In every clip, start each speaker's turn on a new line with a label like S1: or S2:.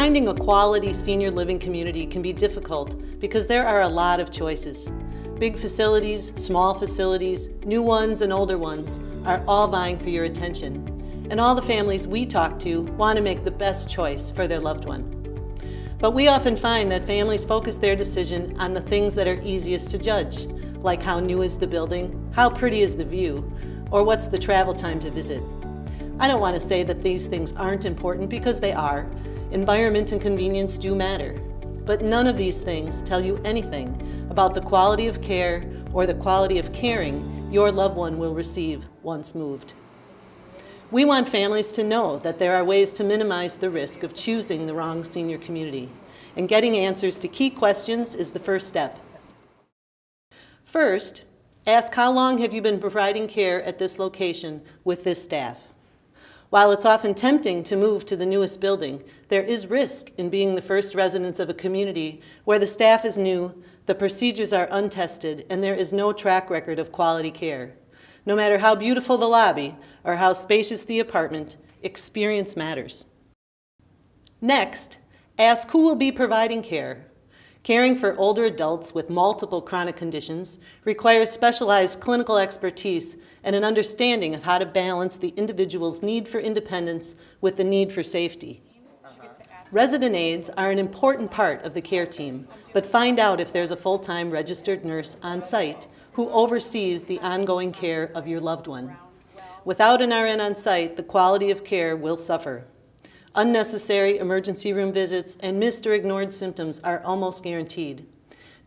S1: Finding a quality senior living community can be difficult because there are a lot of choices. Big facilities, small facilities, new ones and older ones are all vying for your attention. And all the families we talk to want to make the best choice for their loved one. But we often find that families focus their decision on the things that are easiest to judge, like how new is the building, how pretty is the view, or what's the travel time to visit. I don't want to say that these things aren't important, because they are. Environment and convenience do matter. But none of these things tell you anything about the quality of care or the quality of caring your loved one will receive once moved. We want families to know that there are ways to minimize the risk of choosing the wrong senior community, and getting answers to key questions is the first step. First, ask how long have you been providing care at this location with this staff. While it's often tempting to move to the newest building, there is risk in being the first residents of a community where the staff is new, the procedures are untested, and there is no track record of quality care. No matter how beautiful the lobby or how spacious the apartment, experience matters. Next, ask who will be providing care. Caring for older adults with multiple chronic conditions requires specialized clinical expertise and an understanding of how to balance the individual's need for independence with the need for safety. Resident aides are an important part of the care team, but find out if there's a full-time registered nurse on site who oversees the ongoing care of your loved one. Without an RN on site, the quality of care will suffer. Unnecessary emergency room visits and missed or ignored symptoms are almost guaranteed.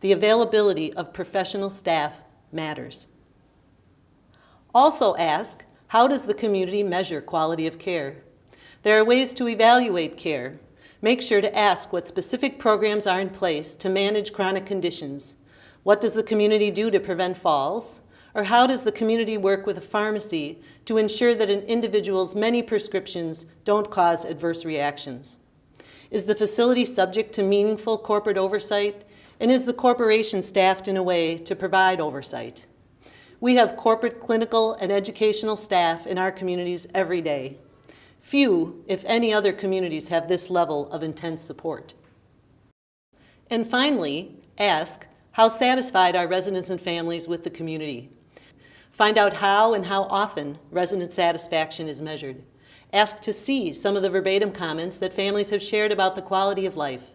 S1: The availability of professional staff matters. Also ask, how does the community measure quality of care? There are ways to evaluate care. Make sure to ask what specific programs are in place to manage chronic conditions. What does the community do to prevent falls? Or how does the community work with a pharmacy to ensure that an individual's many prescriptions don't cause adverse reactions? Is the facility subject to meaningful corporate oversight? And is the corporation staffed in a way to provide oversight? We have corporate, clinical, and educational staff in our communities every day. Few, if any, other communities have this level of intense support. And finally, ask, how satisfied are residents and families with the community? Find out how and how often resident satisfaction is measured. Ask to see some of the verbatim comments that families have shared about the quality of life.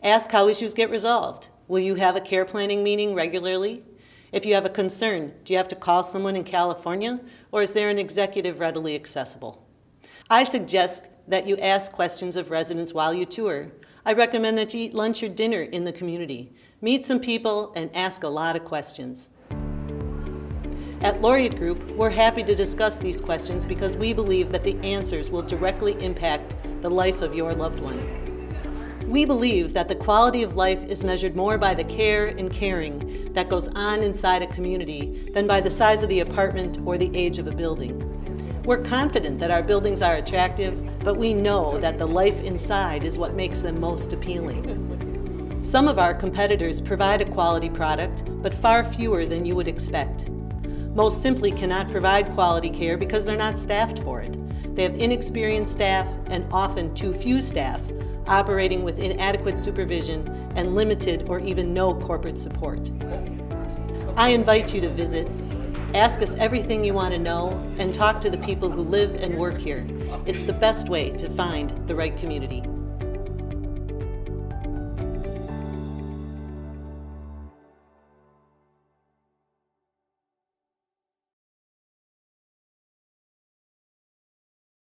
S1: Ask how issues get resolved. Will you have a care planning meeting regularly? If you have a concern, do you have to call someone in California, or is there an executive readily accessible? I suggest that you ask questions of residents while you tour. I recommend that you eat lunch or dinner in the community. Meet some people and ask a lot of questions. At Laureate Group, we're happy to discuss these questions because we believe that the answers will directly impact the life of your loved one. We believe that the quality of life is measured more by the care and caring that goes on inside a community than by the size of the apartment or the age of a building. We're confident that our buildings are attractive, but we know that the life inside is what makes them most appealing. Some of our competitors provide a quality product, but far fewer than you would expect. Most simply cannot provide quality care because they're not staffed for it. They have inexperienced staff and often too few staff, operating with inadequate supervision and limited or even no corporate support. I invite you to visit, ask us everything you want to know, and talk to the people who live and work here. It's the best way to find the right community.